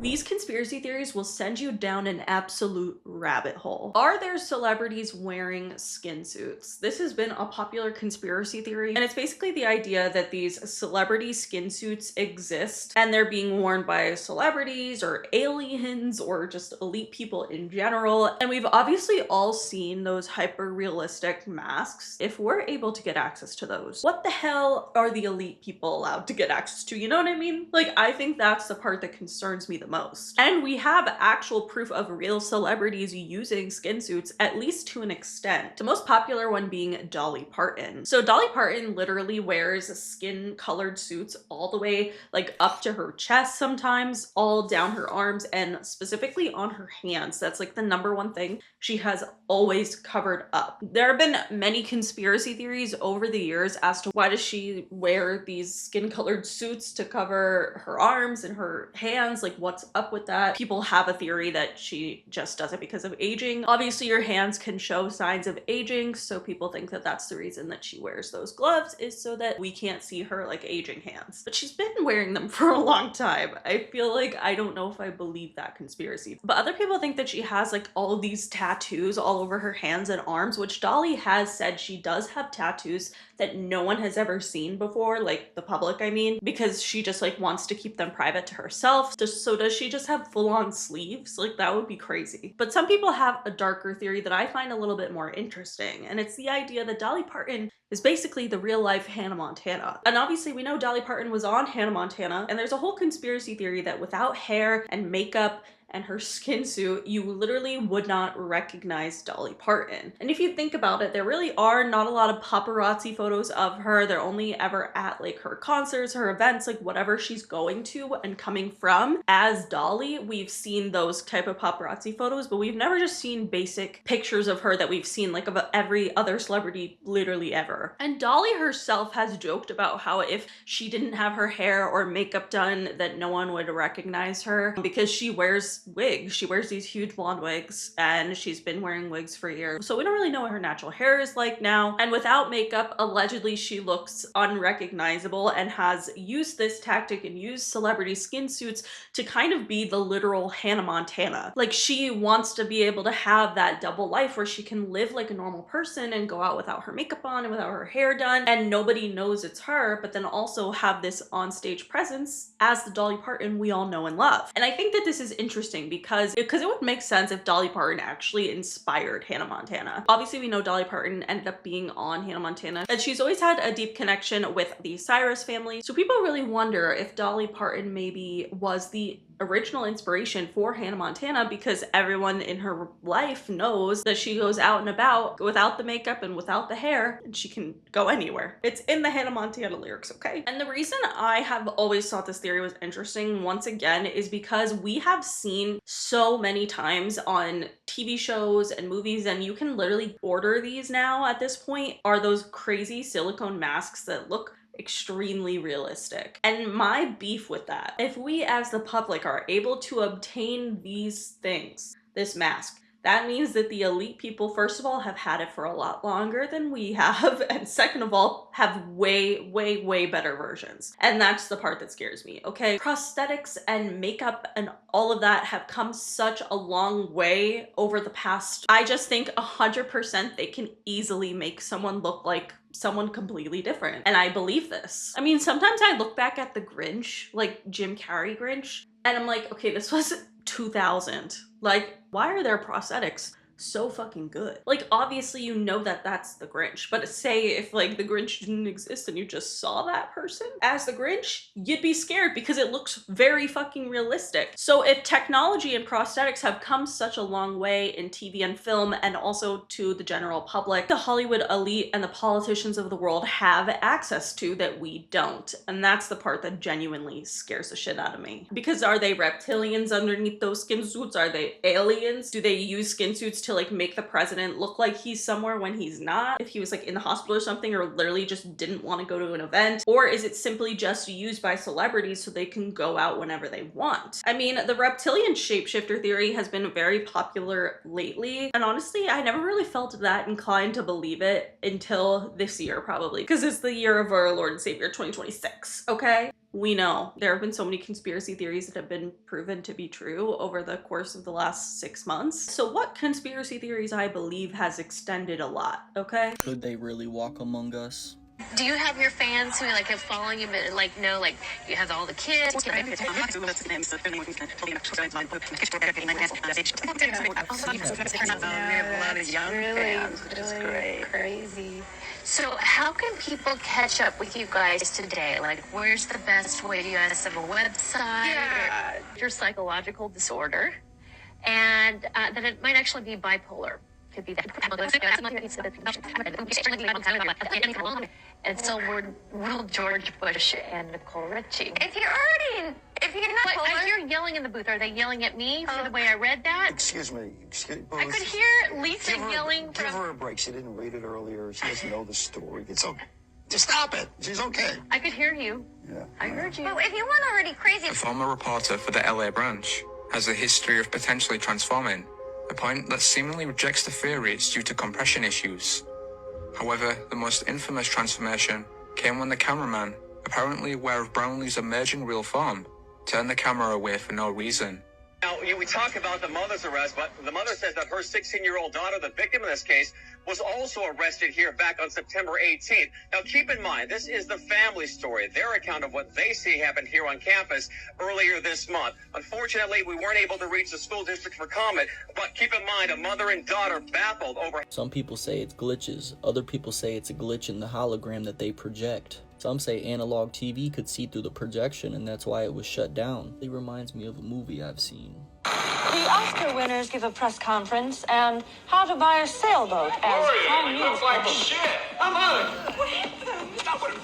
These conspiracy theories will send you down an absolute rabbit hole. Are there celebrities wearing skin suits? This has been a popular conspiracy theory, and it's basically the idea that these celebrity skin suits exist and they're being worn by celebrities or aliens or just elite people in general. And we've obviously all seen those hyper realistic masks. If we're able to get access to those, what the hell are the elite people allowed to get access to? You know what I mean? Like, I think that's the part that concerns me the most. And we have actual proof of real celebrities using skin suits, at least to an extent. The most popular one being Dolly Parton. So Dolly Parton literally wears skin colored suits all the way like up to her chest sometimes, all down her arms, and specifically on her hands. That's like the number one thing she has always covered up. There have been many conspiracy theories over the years as to why does she wear these skin colored suits to cover her arms and her hands. Like, what's up with that? People have a theory that she just does it because of aging. Obviously your hands can show signs of aging, so people think that that's the reason that she wears those gloves, is so that we can't see her like aging hands. But she's been wearing them for a long time. I feel like I don't know if I believe that conspiracy. But other people think that she has like all of these tattoos all over her hands and arms, which Dolly has said she does have tattoos that no one has ever seen before, like the public, I mean, because she just like wants to keep them private to herself. So does she just have full-on sleeves? Like, that would be crazy. But some people have a darker theory that I find a little bit more interesting, and it's the idea that Dolly Parton is basically the real life Hannah Montana. And obviously we know Dolly Parton was on Hannah Montana, and there's a whole conspiracy theory that without hair and makeup and her skin suit, you literally would not recognize Dolly Parton. And if you think about it, there really are not a lot of paparazzi photos of her. They're only ever at like her concerts, her events, like whatever she's going to and coming from. As Dolly, we've seen those type of paparazzi photos, but we've never just seen basic pictures of her that we've seen like of every other celebrity literally ever. And Dolly herself has joked about how if she didn't have her hair or makeup done, that no one would recognize her because she wears wigs. She wears these huge blonde wigs, and she's been wearing wigs for years. So we don't really know what her natural hair is like now. And without makeup, allegedly she looks unrecognizable and has used this tactic and used celebrity skin suits to kind of be the literal Hannah Montana. Like, she wants to be able to have that double life where she can live like a normal person and go out without her makeup on and without her hair done and nobody knows it's her, but then also have this on-stage presence as the Dolly Parton we all know and love. And I think that this is interesting because it would make sense if Dolly Parton actually inspired Hannah Montana. Obviously we know Dolly Parton ended up being on Hannah Montana, and she's always had a deep connection with the Cyrus family. So people really wonder if Dolly Parton maybe was the original inspiration for Hannah Montana, because everyone in her life knows that she goes out and about without the makeup and without the hair, and she can go anywhere. It's in the Hannah Montana lyrics, okay? And the reason I have always thought this theory was interesting, once again, is because we have seen so many times on TV shows and movies, and you can literally order these now at this point, are those crazy silicone masks that look extremely realistic. And my beef with that, if we as the public are able to obtain these things, this mask, that means that the elite people, first of all, have had it for a lot longer than we have, and second of all, have way, way, way better versions. And that's the part that scares me, okay? Prosthetics and makeup and all of that have come such a long way over the past. I just think 100% they can easily make someone look like someone completely different. And I believe this. I mean, sometimes I look back at the Grinch, like Jim Carrey Grinch, and I'm like, okay, this was 2000. Like, why are there prosthetics so fucking good? Like, obviously you know that that's the Grinch, but say if like the Grinch didn't exist and you just saw that person as the Grinch, you'd be scared because it looks very fucking realistic. So if technology and prosthetics have come such a long way in TV and film, and also to the general public, the Hollywood elite and the politicians of the world have access to that we don't. And that's the part that genuinely scares the shit out of me. Because are they reptilians underneath those skin suits? Are they aliens? Do they use skin suits to like make the president look like he's somewhere when he's not, if he was like in the hospital or something, or literally just didn't want to go to an event? Or is it simply just used by celebrities so they can go out whenever they want? I mean, the reptilian shapeshifter theory has been very popular lately, and honestly I never really felt that inclined to believe it until this year, probably because it's the year of our Lord and Savior 2026, okay? We know there have been so many conspiracy theories that have been proven to be true over the course of the last 6 months. So what conspiracy theories I believe has extended a lot, okay? Could they really walk among us? Do you have your fans who like have following you, but like know, like you have all the kids? Really crazy. So how can people catch up with you guys today? Like, where's the best way? Do you guys have a website? Yeah. Your psychological disorder, and that it might actually be bipolar. Could be that. And so we're George Bush and Nicole Richie. If you're not Like, I hear yelling in the booth. Are they yelling at me for the way I read that? Excuse me. I could hear Lisa yelling Give from. her a break. She didn't read it earlier. She doesn't know the story. It's okay. Just stop it. She's okay. I could hear you. Yeah. I heard you. But if you weren't already crazy, A former reporter for the LA branch has a history of potentially transforming, a point that seemingly rejects the theories due to compression issues. However, the most infamous transformation came when the cameraman, apparently aware of Brownlee's emerging real form, turned the camera away for no reason. Now, we talk about the mother's arrest, but the mother says that her 16-year-old daughter, the victim in this case, was also arrested here back on September 18th. Now, keep in mind, this is the family story, their account of what they see happened here on campus earlier this month. Unfortunately, we weren't able to reach the school district for comment, but keep in mind, a mother and daughter baffled over... Some people say it's glitches. Other people say it's a glitch in the hologram that they project. Some say analog TV could see through the projection and that's why it was shut down. It reminds me of a movie I've seen. The Oscar winners give a press conference and how to buy a sailboat as prime minister. shit! I'm out!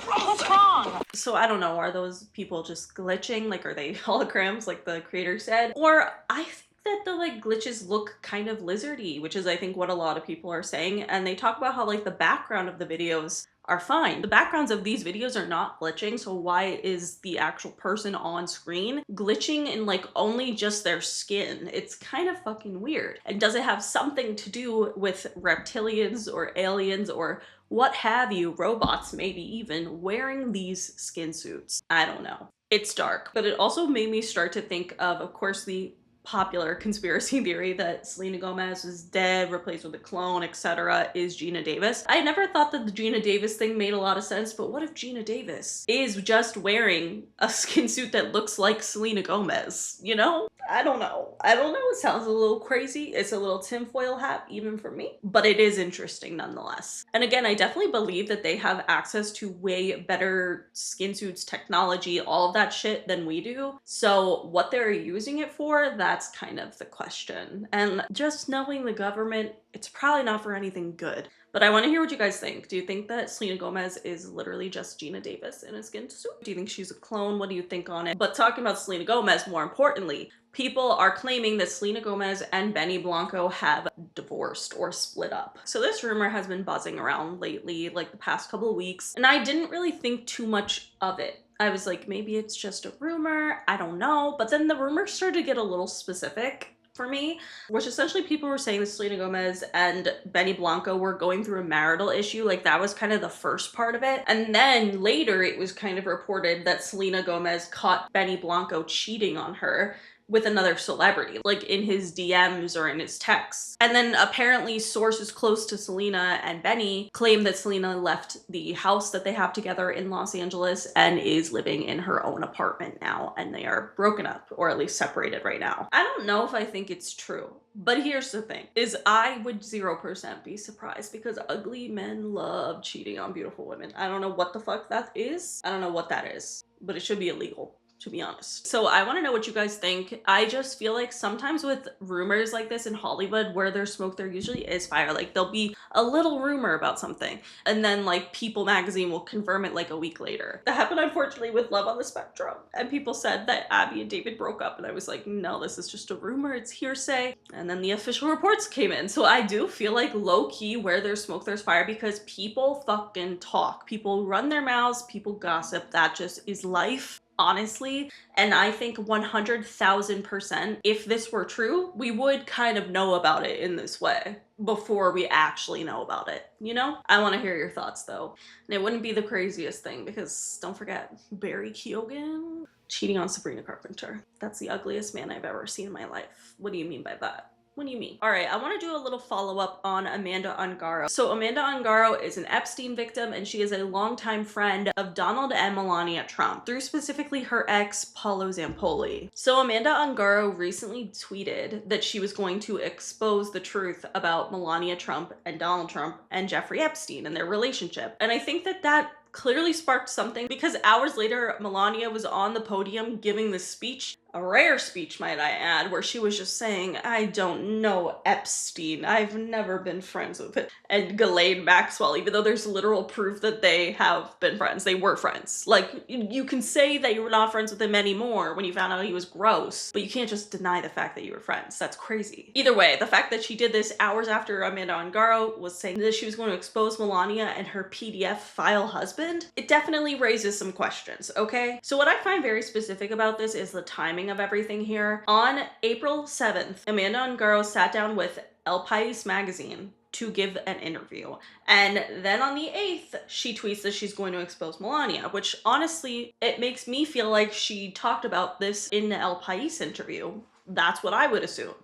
What's wrong? So I don't know, are those people just glitching? Like, are they holograms like the creator said? Or I think that the like glitches look kind of lizardy, which is I think what a lot of people are saying. And they talk about how like the background of the videos are fine. The backgrounds of these videos are not glitching, so why is the actual person on screen glitching in like only just their skin? It's kind of fucking weird. And does it have something to do with reptilians or aliens or what have you, robots maybe even, wearing these skin suits? I don't know. It's dark, but it also made me start to think of course, the popular conspiracy theory that Selena Gomez is dead, replaced with a clone, etc. is Gina Davis. I never thought that the Gina Davis thing made a lot of sense, but what if Gina Davis is just wearing a skin suit that looks like Selena Gomez, you know? I don't know. It sounds a little crazy. It's a little tinfoil hat even for me, but it is interesting nonetheless. And again, I definitely believe that they have access to way better skin suits, technology, all of that shit than we do. So what they're using it for, that's kind of the question. And just knowing the government, it's probably not for anything good. But I want to hear what you guys think. Do you think that Selena Gomez is literally just Gina Davis in a skin suit? Do you think she's a clone? What do you think on it? But talking about Selena Gomez, more importantly, people are claiming that Selena Gomez and Benny Blanco have divorced or split up. So this rumor has been buzzing around lately, like the past couple of weeks, and I didn't really think too much of it. I was like, maybe it's just a rumor, I don't know. But then the rumor started to get a little specific for me, which essentially people were saying that Selena Gomez and Benny Blanco were going through a marital issue. Like that was kind of the first part of it. And then later it was kind of reported that Selena Gomez caught Benny Blanco cheating on her with another celebrity, like in his DMs or in his texts. And then apparently sources close to Selena and Benny claim that Selena left the house that they have together in Los Angeles and is living in her own apartment now, and they are broken up or at least separated right now. I don't know if I think it's true, but here's the thing, is I would 0% be surprised because ugly men love cheating on beautiful women. I don't know what the fuck that is. I don't know what that is, but it should be illegal, to be honest. So I want to know what you guys think. I just feel like sometimes with rumors like this in Hollywood, where there's smoke, there usually is fire. Like there'll be a little rumor about something and then like People magazine will confirm it like a week later. That happened unfortunately with Love on the Spectrum, and people said that Abby and David broke up, and I was like, no, this is just a rumor, it's hearsay. And then the official reports came in. So I do feel like low-key where there's smoke there's fire, because people fucking talk, people run their mouths, people gossip. That just is life. honestly. And I think 100,000%, if this were true, we would kind of know about it in this way before we actually know about it, you know? I want to hear your thoughts though. And it wouldn't be the craziest thing because don't forget, Barry Keoghan cheating on Sabrina Carpenter. That's the ugliest man I've ever seen in my life. What do you mean by that? What do you mean? All right, I want to do a little follow-up on Amanda Ungaro. So Amanda Ungaro is an Epstein victim, and she is a longtime friend of Donald and Melania Trump, through specifically her ex, Paolo Zampoli. So Amanda Ungaro recently tweeted that she was going to expose the truth about Melania Trump and Donald Trump and Jeffrey Epstein and their relationship. And I think that that clearly sparked something, because hours later, Melania was on the podium giving this speech, a rare speech might I add, where she was just saying, I don't know Epstein, I've never been friends with him, and Ghislaine Maxwell, even though there's literal proof that they have been friends, they were friends. Like, you can say that you were not friends with him anymore when you found out he was gross, but you can't just deny the fact that you were friends. That's crazy. Either way, the fact that she did this hours after Amanda Ungaro was saying that she was going to expose Melania and her PDF file husband, it definitely raises some questions, okay? So what I find very specific about this is the timing of everything here. On April 7th, Amanda Ungaro sat down with El País magazine to give an interview. And then on the 8th, she tweets that she's going to expose Melania, which honestly, it makes me feel like she talked about this in the El País interview. That's what I would assume.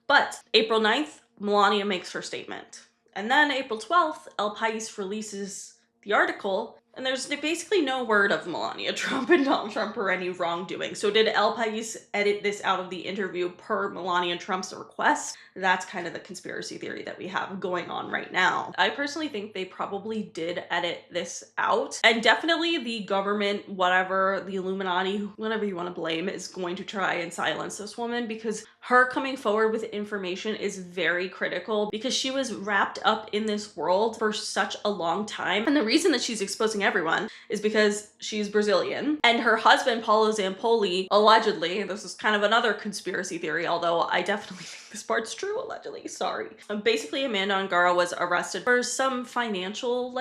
But April 9th, Melania makes her statement. And then April 12th, El País releases the article, and there's basically no word of Melania Trump and Donald Trump or any wrongdoing. So did El País edit this out of the interview per Melania Trump's request? That's kind of the conspiracy theory that we have going on right now. I personally think they probably did edit this out. And definitely the government, whatever, the Illuminati, whatever you want to blame, is going to try and silence this woman, because her coming forward with information is very critical, because she was wrapped up in this world for such a long time. And the reason that she's exposing everyone is because she's Brazilian. And her husband, Paolo Zampoli, allegedly, this is kind of another conspiracy theory, although I definitely think this part's true, allegedly, sorry. Basically, Amanda Ungaro was arrested for some financial,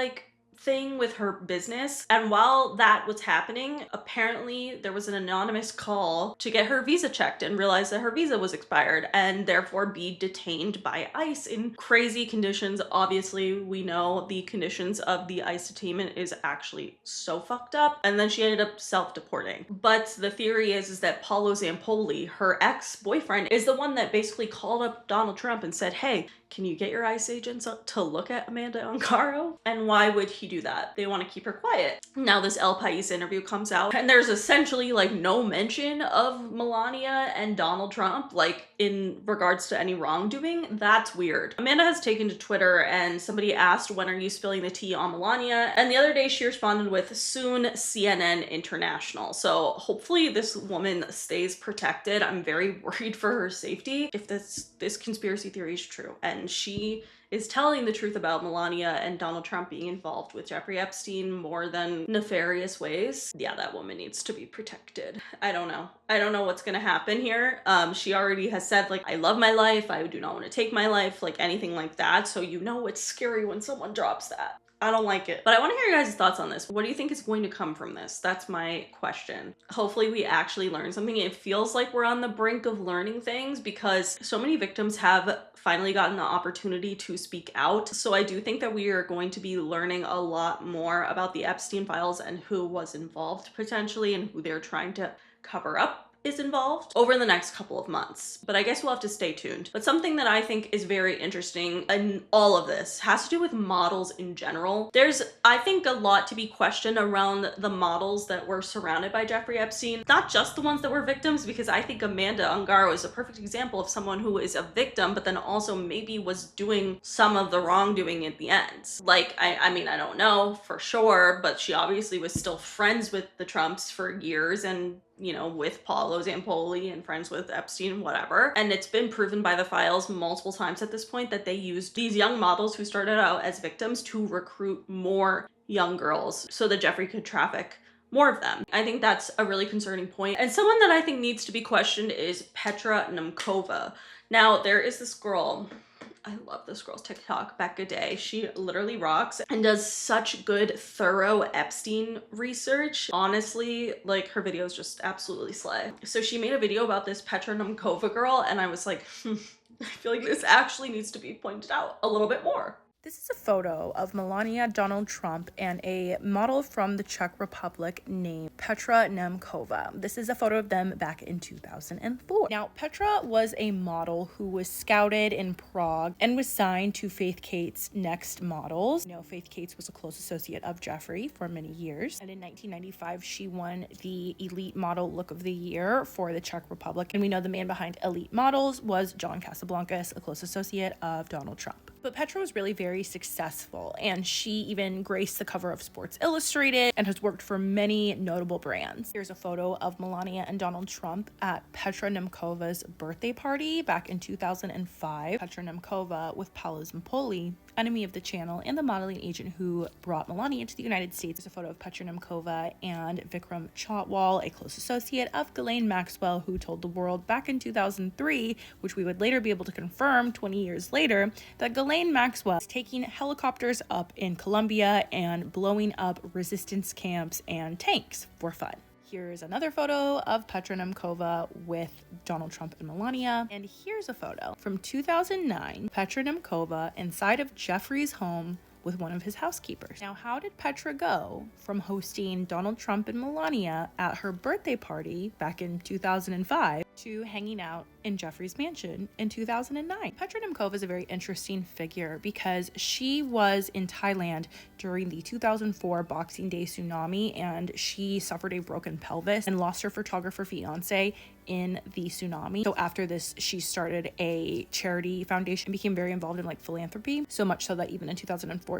thing with her business, and while that was happening, apparently there was an anonymous call to get her visa checked and realize that her visa was expired and therefore be detained by ICE in crazy conditions. Obviously, we know the conditions of the ICE detainment is actually so fucked up, and then she ended up self-deporting. But the theory is that Paolo Zampoli, her ex-boyfriend, is the one that basically called up Donald Trump and said, hey, can you get your ICE agents to look at Amanda Ungaro? And why would he do that? They want to keep her quiet. Now this El País interview comes out, and there's essentially no mention of Melania and Donald Trump, in regards to any wrongdoing. That's weird. Amanda has taken to Twitter, and somebody asked, when are you spilling the tea on Melania? And the other day she responded with, soon CNN International. So hopefully this woman stays protected. I'm very worried for her safety if this conspiracy theory is true. And she is telling the truth about Melania and Donald Trump being involved with Jeffrey Epstein more than nefarious ways. Yeah, that woman needs to be protected. I don't know. I don't know what's gonna happen here. She already has said, I love my life, I do not want to take my life, anything like that. So you know it's scary when someone drops that. I don't like it. But I want to hear your guys' thoughts on this. What do you think is going to come from this? That's my question. Hopefully we actually learn something. It feels like we're on the brink of learning things because so many victims have finally gotten the opportunity to speak out. So I do think that we are going to be learning a lot more about the Epstein files and who was involved potentially and who they're trying to cover up is involved over the next couple of months. But I guess we'll have to stay tuned. But something that I think is very interesting in all of this has to do with models in general. There's, I think, a lot to be questioned around the models that were surrounded by Jeffrey Epstein. Not just the ones that were victims, because I think Amanda Ungaro is a perfect example of someone who is a victim, but then also maybe was doing some of the wrongdoing at the end. I mean, I don't know for sure, but she obviously was still friends with the Trumps for years and with Paolo Zampoli and friends with Epstein, whatever. And it's been proven by the files multiple times at this point that they used these young models who started out as victims to recruit more young girls so that Jeffrey could traffic more of them. I think that's a really concerning point. And someone that I think needs to be questioned is Petra Nemkova. Now, there is this girl, I love this girl's TikTok, Becca Day. She literally rocks and does such good, thorough Epstein research. Honestly, like her videos just absolutely slay. So she made a video about this Petra Nemkova girl, and I was like, I feel like this actually needs to be pointed out a little bit more. This is a photo of Melania, Donald Trump, and a model from the Czech Republic named Petra Nemkova. This is a photo of them back in 2004. Now, Petra was a model who was scouted in Prague and was signed to Faith Kate's Next Models. You know, Faith Kate's was a close associate of Jeffrey for many years. And in 1995, she won the Elite Model Look of the Year for the Czech Republic. And we know the man behind Elite Models was John Casablancas, a close associate of Donald Trump. But Petra was really very successful, and she even graced the cover of Sports Illustrated and has worked for many notable brands. Here's a photo of Melania and Donald Trump at Petra Nemkova's birthday party back in 2005. Petra Nemkova with Paolo Zampoli, enemy of the channel and the modeling agent who brought Melania to the United States. There's a photo of Petra Nemkova and Vikram Chatwal, a close associate of Ghislaine Maxwell, who told the world back in 2003, which we would later be able to confirm 20 years later, that Ghislaine Maxwell is taking helicopters up in Colombia and blowing up resistance camps and tanks for fun. Here's another photo of Petra Nemkova with Donald Trump and Melania. And here's a photo from 2009, Petra Nemkova inside of Jeffrey's home with one of his housekeepers. Now, how did Petra go from hosting Donald Trump and Melania at her birthday party back in 2005 to hanging out in Jeffrey's mansion in 2009? Petra Nemkova is a very interesting figure because she was in Thailand during the 2004 Boxing Day tsunami, and she suffered a broken pelvis and lost her photographer fiance in the tsunami. So after this, she started a charity foundation and became very involved in like philanthropy, so much so that even in 2014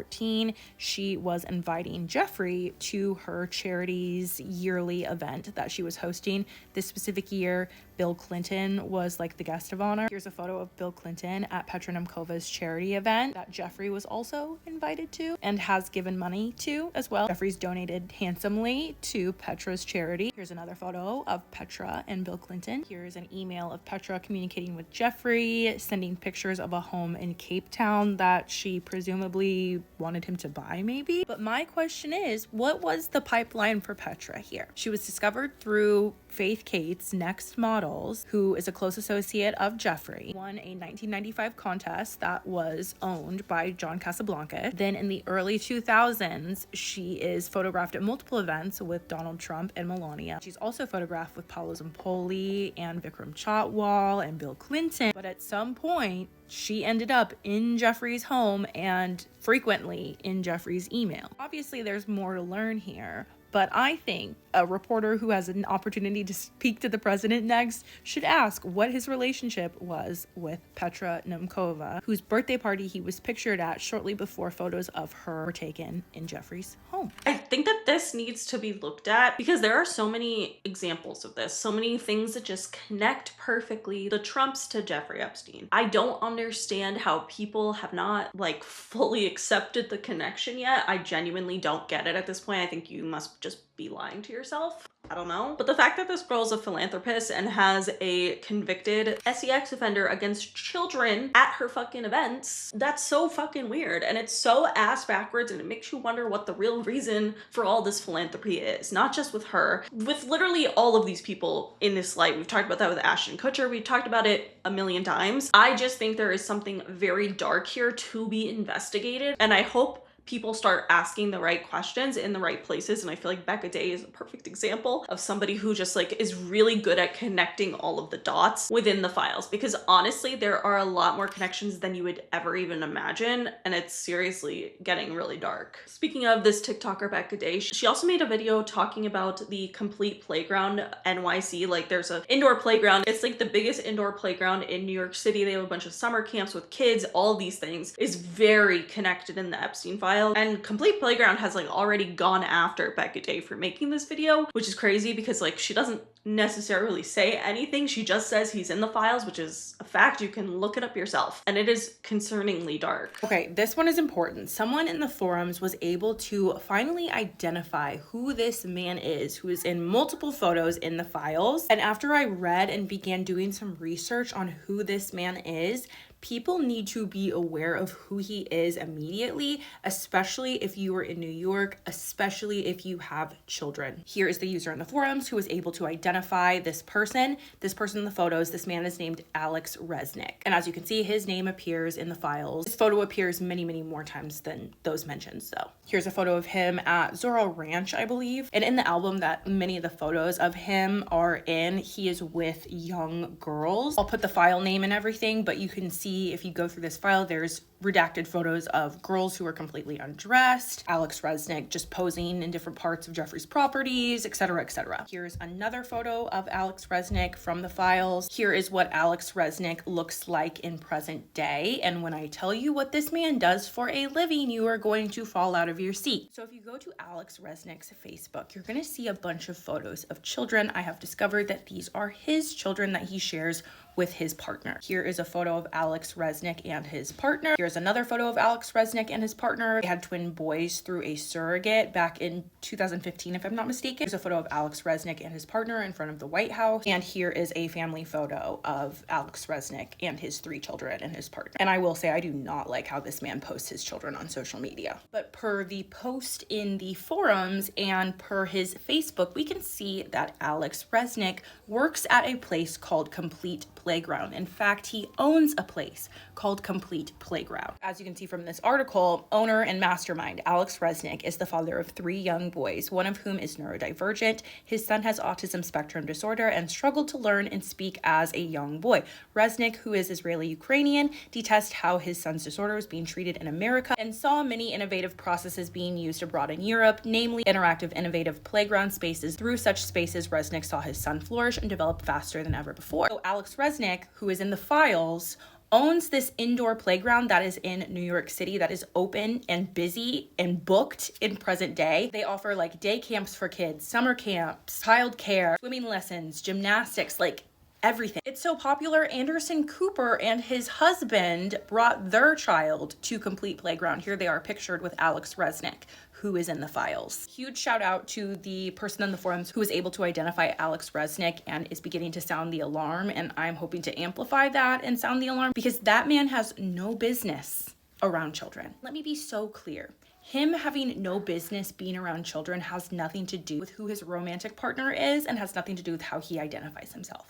she was inviting Jeffrey to her charity's yearly event that she was hosting. This specific year, Bill Clinton was like the guest of honor. Here's a photo of Bill Clinton at Petra Nemkova's charity event that Jeffrey was also invited to and has given money to as well. Jeffrey's donated handsomely to Petra's charity. Here's another photo of Petra and Bill Clinton. Here's an email of Petra communicating with Jeffrey, sending pictures of a home in Cape Town that she presumably wanted him to buy, maybe. But my question is, what was the pipeline for Petra here? She was discovered through Faith Kate's Next Models, who is a close associate of Jeffrey, won a 1995 contest that was owned by John Casablanca. Then in the early 2000s, she is photographed at multiple events with Donald Trump and Melania. She's also photographed with Paolo Zampoli and Vikram Chatwal and Bill Clinton. But at some point, she ended up in Jeffrey's home and frequently in Jeffrey's email. Obviously, there's more to learn here, but I think a reporter who has an opportunity to speak to the president next should ask what his relationship was with Petra Nemkova, whose birthday party he was pictured at shortly before photos of her were taken in Jeffrey's home. I think that this needs to be looked at because there are so many examples of this, so many things that just connect perfectly, the Trumps to Jeffrey Epstein. I don't understand how people have not like fully accepted the connection yet. I genuinely don't get it at this point. I think you must just be lying to yourself. I don't know. But the fact that this girl's a philanthropist and has a convicted sex offender against children at her fucking events, that's so fucking weird. And it's so ass backwards, and it makes you wonder what the real reason for all this philanthropy is. Not just with her, with literally all of these people in this light. We've talked about that with Ashton Kutcher. We've talked about it a million times. I just think there is something very dark here to be investigated. And I hope people start asking the right questions in the right places. And I feel like Becca Day is a perfect example of somebody who just like is really good at connecting all of the dots within the files, because honestly, there are a lot more connections than you would ever even imagine. And it's seriously getting really dark. Speaking of this TikToker Becca Day, she also made a video talking about the Complete Playground NYC. Like there's an indoor playground. It's like the biggest indoor playground in New York City. They have a bunch of summer camps with kids. All these things is very connected in the Epstein file. And Complete Playground has like already gone after Becca Day for making this video, which is crazy because like she doesn't necessarily say anything. She just says he's in the files, which is a fact. You can look it up yourself. And it is concerningly dark. Okay, this one is important. Someone in the forums was able to finally identify who this man is, who is in multiple photos in the files. And after I read and began doing some research on who this man is, people need to be aware of who he is immediately, especially if you are in New York, especially if you have children. Here is the user in the forums who was able to identify this person. This person in the photos, this man is named Alex Resnick. And as you can see, his name appears in the files. This photo appears many, many more times than those mentioned. So here's a photo of him at Zorro Ranch, I believe. And in the album that many of the photos of him are in, he is with young girls. I'll put the file name and everything, but you can see if you go through this file, there's redacted photos of girls who are completely undressed, Alex Resnick just posing in different parts of Jeffrey's properties, etc., etc. Here's another photo of Alex Resnick from the files. Here is what Alex Resnick looks like in present day, and when I tell you what this man does for a living, you are going to fall out of your seat. So if you go to Alex Resnick's Facebook, you're going to see a bunch of photos of children. I have discovered that these are his children that he shares with his partner. Here is a photo of Alex Resnick and his partner. Here's another photo of Alex Resnick and his partner. They had twin boys through a surrogate back in 2015, if I'm not mistaken. Here's a photo of Alex Resnick and his partner in front of the White House. And here is a family photo of Alex Resnick and his 3 children and his partner. And I will say, I do not like how this man posts his children on social media. But per the post in the forums and per his Facebook, we can see that Alex Resnick works at a place called Complete Playground. In fact, he owns a place called Complete Playground. As you can see from this article, owner and mastermind Alex Resnick is the father of 3 young boys, one of whom is neurodivergent. His son has autism spectrum disorder and struggled to learn and speak as a young boy. Resnick, who is Israeli-Ukrainian, detests how his son's disorder is being treated in America and saw many innovative processes being used abroad in Europe, namely interactive innovative playground spaces. Through such spaces, Resnick saw his son flourish and develop faster than ever before. So Alex Resnick, who is in the files, owns this indoor playground that is in New York City that is open and busy and booked in present day. They offer like day camps for kids, summer camps, child care, swimming lessons, gymnastics, like everything. It's so popular, Anderson Cooper and his husband brought their child to Complete Playground. Here they are pictured with Alex Resnick, who is in the files. Huge shout out to the person on the forums who was able to identify Alex Resnick and is beginning to sound the alarm, and I'm hoping to amplify that and sound the alarm because that man has no business around children. Let me be so clear. Him having no business being around children has nothing to do with who his romantic partner is and has nothing to do with how he identifies himself.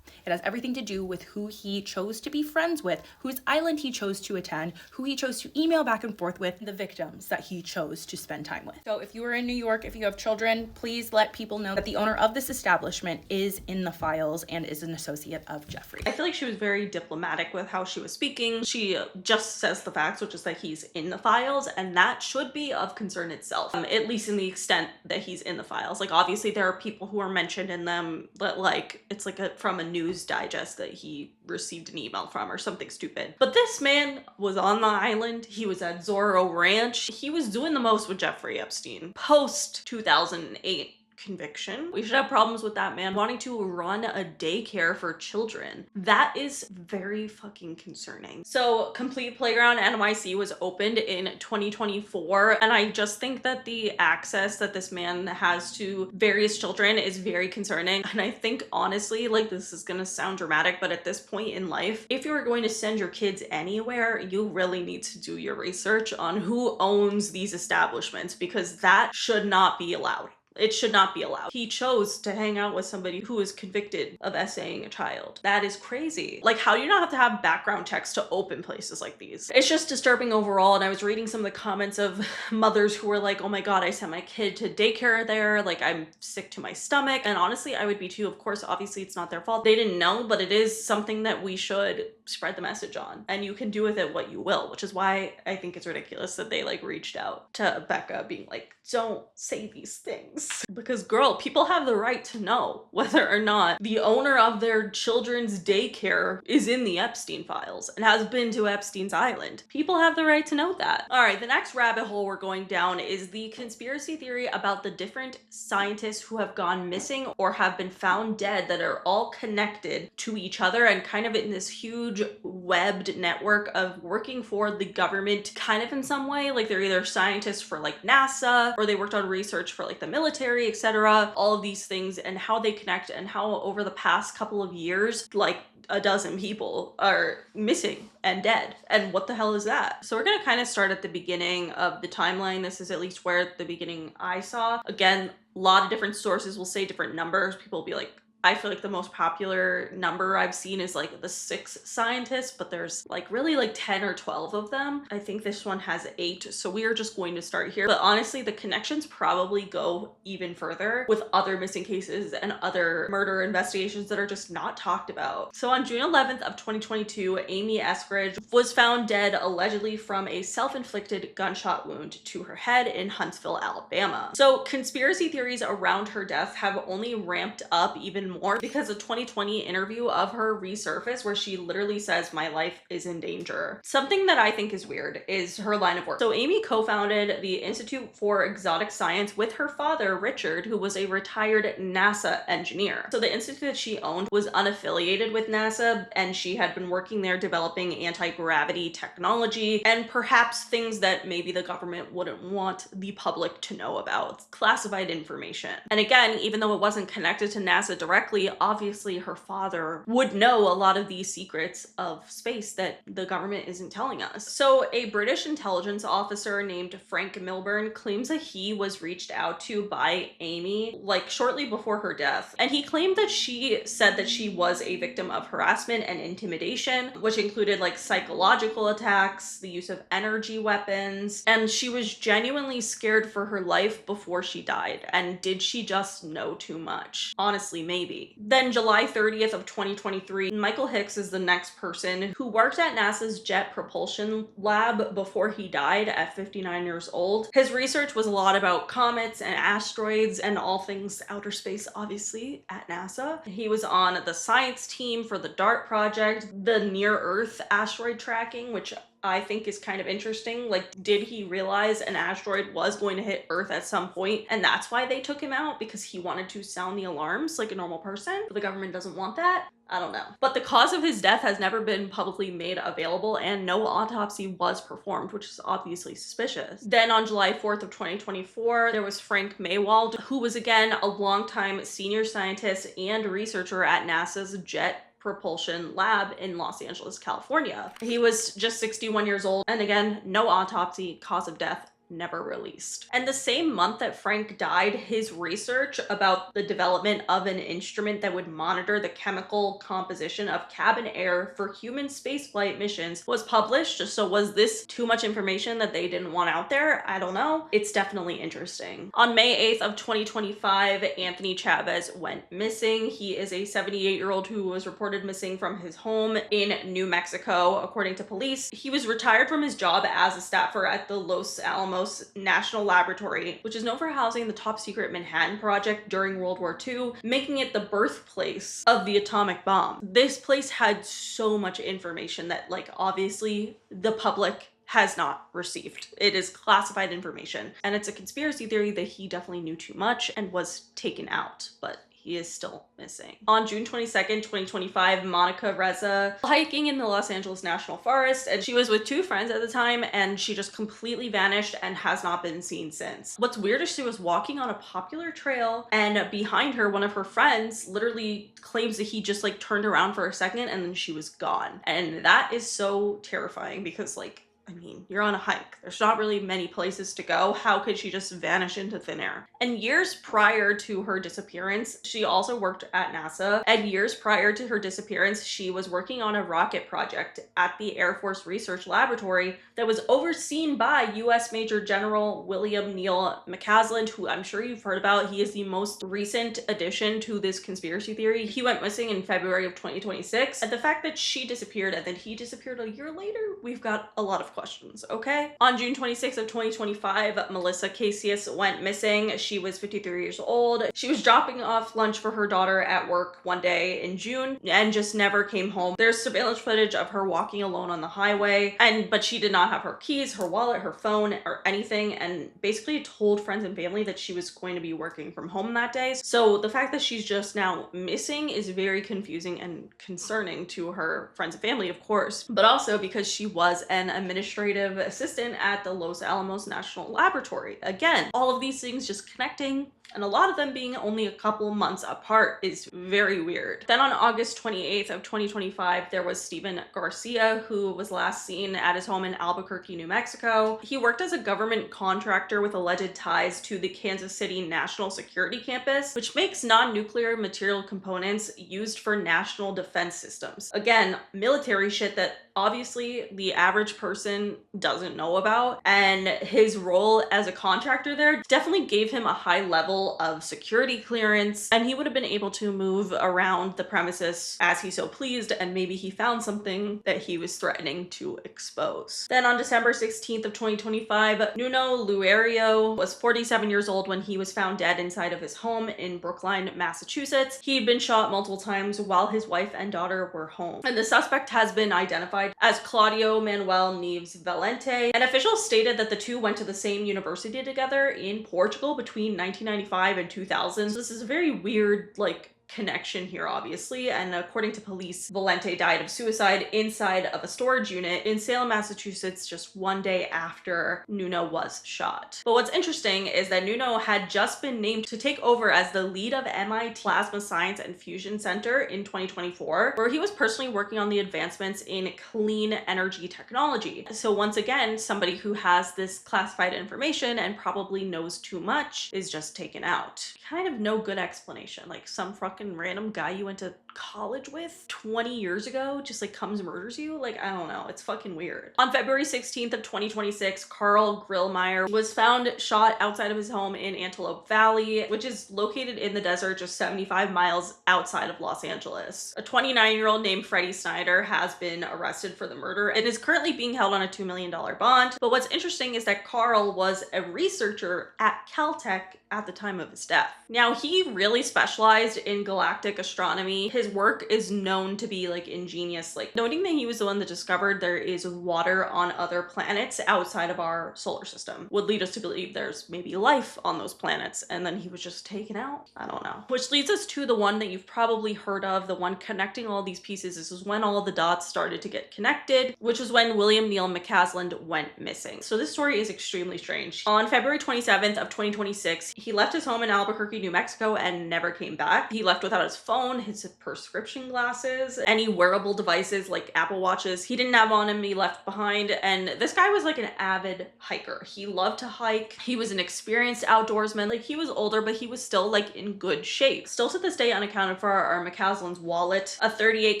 It has everything to do with who he chose to be friends with, whose island he chose to attend, who he chose to email back and forth with, the victims that he chose to spend time with. So if you are in New York, if you have children, please let people know that the owner of this establishment is in the files and is an associate of Jeffrey. I feel like she was very diplomatic with how she was speaking. She just says the facts, which is that he's in the files, and that should be of concern itself, at least in the extent that he's in the files. Like, obviously there are people who are mentioned in them, but like, it's like from a news digest that he received an email from or something stupid. But this man was on the island. He was at Zorro Ranch. He was doing the most with Jeffrey Epstein post 2008 conviction. We should have problems with that man wanting to run a daycare for children. That is very fucking concerning. So Complete Playground NYC was opened in 2024, and I just think that the access that this man has to various children is very concerning. And I think honestly, like, this is gonna sound dramatic, but at this point in life, if you are going to send your kids anywhere, you really need to do your research on who owns these establishments, because that should not be allowed. It should not be allowed. He chose to hang out with somebody who is convicted of essaying a child. That is crazy. Like, how do you not have to have background checks to open places like these? It's just disturbing overall. And I was reading some of the comments of mothers who were like, oh my God, I sent my kid to daycare there. Like, I'm sick to my stomach. And honestly, I would be too. Of course, obviously it's not their fault. They didn't know, but it is something that we should spread the message on. And you can do with it what you will, which is why I think it's ridiculous that they like reached out to Becca being like, don't say these things. Because girl, people have the right to know whether or not the owner of their children's daycare is in the Epstein files and has been to Epstein's island. People have the right to know that. All right, the next rabbit hole we're going down is the conspiracy theory about the different scientists who have gone missing or have been found dead that are all connected to each other and kind of in this huge webbed network of working for the government kind of in some way. Like they're either scientists for like NASA or they worked on research for like the military, etc. All of these things and how they connect and how over the past couple of years, like a dozen people are missing and dead. And what the hell is that? So we're gonna kind of start at the beginning of the timeline. This is at least where the beginning I saw. Again, a lot of different sources will say different numbers. People will be like, I feel like the most popular number I've seen is like the 6 scientists, but there's like really like 10 or 12 of them. I think this one has 8, so we are just going to start here. But honestly, the connections probably go even further with other missing cases and other murder investigations that are just not talked about. So on June 11th of 2022, Amy Eskridge was found dead allegedly from a self-inflicted gunshot wound to her head in Huntsville, Alabama. So conspiracy theories around her death have only ramped up even more because a 2020 interview of her resurfaced where she literally says, "My life is in danger." Something that I think is weird is her line of work. So Amy co-founded the Institute for Exotic Science with her father, Richard, who was a retired NASA engineer. So the institute that she owned was unaffiliated with NASA, and she had been working there developing anti-gravity technology and perhaps things that maybe the government wouldn't want the public to know about, classified information. And again, even though it wasn't connected to NASA directly, obviously her father would know a lot of these secrets of space that the government isn't telling us. So a British intelligence officer named Frank Milburn claims that he was reached out to by Amy like shortly before her death, and he claimed that she said that she was a victim of harassment and intimidation, which included like psychological attacks, the use of energy weapons, and she was genuinely scared for her life before she died. And did she just know too much? Honestly, maybe. Then July 30th of 2023, Michael Hicks is the next person who worked at NASA's Jet Propulsion Lab before he died at 59 years old. His research was a lot about comets and asteroids and all things outer space, obviously, at NASA. He was on the science team for the DART project, the near-Earth asteroid tracking, which I think is kind of interesting. Like, did he realize an asteroid was going to hit Earth at some point, and that's why they took him out, because he wanted to sound the alarms like a normal person? But the government doesn't want that? I don't know. But the cause of his death has never been publicly made available, and no autopsy was performed, which is obviously suspicious. Then on July 4th of 2024, there was Frank Maywald, who was again a longtime senior scientist and researcher at NASA's Jet Propulsion Lab in Los Angeles, California. He was just 61 years old, and again, no autopsy, cause of death never released. And the same month that Frank died, his research about the development of an instrument that would monitor the chemical composition of cabin air for human spaceflight missions was published. So was this too much information that they didn't want out there? I don't know. It's definitely interesting. On May 8th of 2025, Anthony Chavez went missing. He is a 78-year-old who was reported missing from his home in New Mexico, according to police. He was retired from his job as a staffer at the Los Alamos National Laboratory, which is known for housing the top secret Manhattan Project during World War II, making it the birthplace of the atomic bomb. This place had so much information that, like, obviously the public has not received. It is classified information, and it's a conspiracy theory that he definitely knew too much and was taken out, but he is still missing. On June 22nd, 2025, Monica Reza was hiking in the Los Angeles National Forest, and she was with 2 friends at the time, and she just completely vanished and has not been seen since. What's weird is she was walking on a popular trail, and behind her, one of her friends literally claims that he just like turned around for a second and then she was gone. And that is so terrifying because, like, I mean, you're on a hike. There's not really many places to go. How could she just vanish into thin air? And years prior to her disappearance, she also worked at NASA. And years prior to her disappearance, she was working on a rocket project at the Air Force Research Laboratory that was overseen by U.S. Major General William Neal McCasland, who I'm sure you've heard about. He is the most recent addition to this conspiracy theory. He went missing in February of 2026. And the fact that she disappeared and then he disappeared a year later, we've got a lot of questions, okay? On June 26th of 2025, Melissa Casius went missing. She was 53 years old. She was dropping off lunch for her daughter at work one day in June and just never came home. There's surveillance footage of her walking alone on the highway, but she did not have her keys, her wallet, her phone, or anything, and basically told friends and family that she was going to be working from home that day. So the fact that she's just now missing is very confusing and concerning to her friends and family, of course, but also because she was an administrative assistant at the Los Alamos National Laboratory. Again, all of these things just connecting, and a lot of them being only a couple months apart is very weird. Then on August 28th of 2025, there was Steven Garcia, who was last seen at his home in Albuquerque, New Mexico. He worked as a government contractor with alleged ties to the Kansas City National Security Campus, which makes non-nuclear material components used for national defense systems. Again, military shit that obviously the average person doesn't know about, and his role as a contractor there definitely gave him a high level of security clearance, and he would have been able to move around the premises as he so pleased, and maybe he found something that he was threatening to expose. Then on December 16th of 2025, Nuno Luerio was 47 years old when he was found dead inside of his home in Brookline, Massachusetts. He'd been shot multiple times while his wife and daughter were home, and the suspect has been identified as Claudio Manuel Neves Valente, and officials stated that the two went to the same university together in Portugal between 1995 and 2000. So this is a very weird, like, connection here, obviously, and according to police, Valente died of suicide inside of a storage unit in Salem, Massachusetts, just one day after Nuno was shot. But what's interesting is that Nuno had just been named to take over as the lead of MIT Plasma Science and Fusion Center in 2024, where he was personally working on the advancements in clean energy technology. So once again, somebody who has this classified information and probably knows too much is just taken out. Kind of no good explanation, like some fucking random guy you went to college with 20 years ago just like comes and murders you. Like, I don't know, it's fucking weird. On February 16th of 2026, Carl Grillmeyer was found shot outside of his home in Antelope Valley, which is located in the desert just 75 miles outside of Los Angeles. A 29-year-old named Freddie Snyder has been arrested for the murder and is currently being held on a $2 million bond. But what's interesting is that Carl was a researcher at Caltech at the time of his death. Now, he really specialized in galactic astronomy. His work is known to be like ingenious, like noting that he was the one that discovered there is water on other planets outside of our solar system would lead us to believe there's maybe life on those planets, and then he was just taken out. I don't know. Which leads us to the one that you've probably heard of, the one connecting all these pieces. This is when all the dots started to get connected, which is when William Neal McCasland went missing. So this story is extremely strange. On February 27th of 2026, he left his home in Albuquerque, New Mexico, and never came back. He left without his phone, his prescription glasses, any wearable devices like Apple Watches. He didn't have on him, he left behind. And this guy was like an avid hiker. He loved to hike. He was an experienced outdoorsman. Like, he was older, but he was still like in good shape. Still to this day unaccounted for are McCasland's wallet, a .38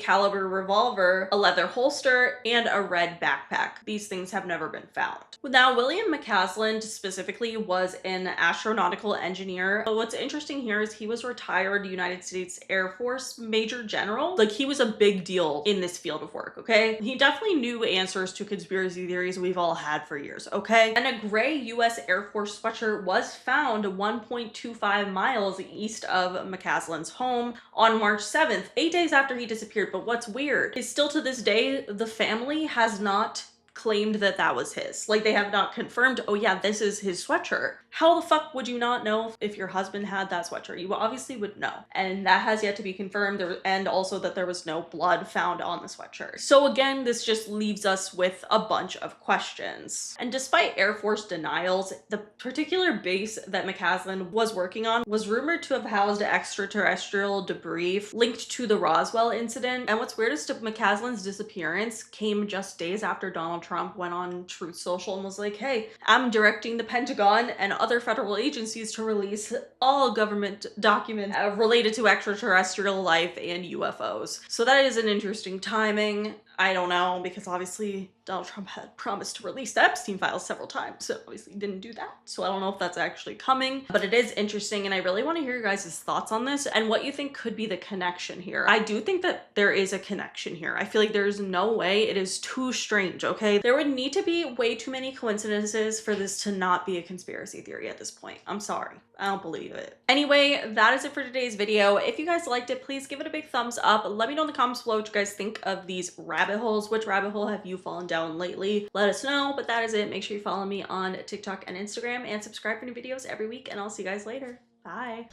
caliber revolver, a leather holster, and a red backpack. These things have never been found. Now, William McCasland specifically was an astronautical engineer. But what's interesting here is he was retired United States Air Force Major General. Like, he was a big deal in this field of work, okay? He definitely knew answers to conspiracy theories we've all had for years, okay? And a gray US Air Force sweatshirt was found 1.25 miles east of McCasland's home on March 7th, 8 days after he disappeared. But what's weird is still to this day, the family has not claimed that that was his. Like, they have not confirmed, oh yeah, this is his sweatshirt. How the fuck would you not know if your husband had that sweatshirt? You obviously would know. And that has yet to be confirmed, and also that there was no blood found on the sweatshirt. So again, this just leaves us with a bunch of questions. And despite Air Force denials, the particular base that McCasland was working on was rumored to have housed extraterrestrial debris linked to the Roswell incident. And what's weird is McCasland's disappearance came just days after Donald Trump went on Truth Social and was like, hey, I'm directing the Pentagon and other federal agencies to release all government documents related to extraterrestrial life and UFOs. So that is an interesting timing. I don't know, because obviously Donald Trump had promised to release the Epstein files several times, so obviously he didn't do that. So I don't know if that's actually coming, but it is interesting, and I really want to hear your guys' thoughts on this and what you think could be the connection here. I do think that there is a connection here. I feel like there's no way, it is too strange, okay? There would need to be way too many coincidences for this to not be a conspiracy theory at this point. I'm sorry, I don't believe it. Anyway, that is it for today's video. If you guys liked it, please give it a big thumbs up. Let me know in the comments below what you guys think of these rabbit holes. Which rabbit hole have you fallen down lately? Let us know. But that is it. Make sure you follow me on TikTok and Instagram and subscribe for new videos every week, and I'll see you guys later. Bye.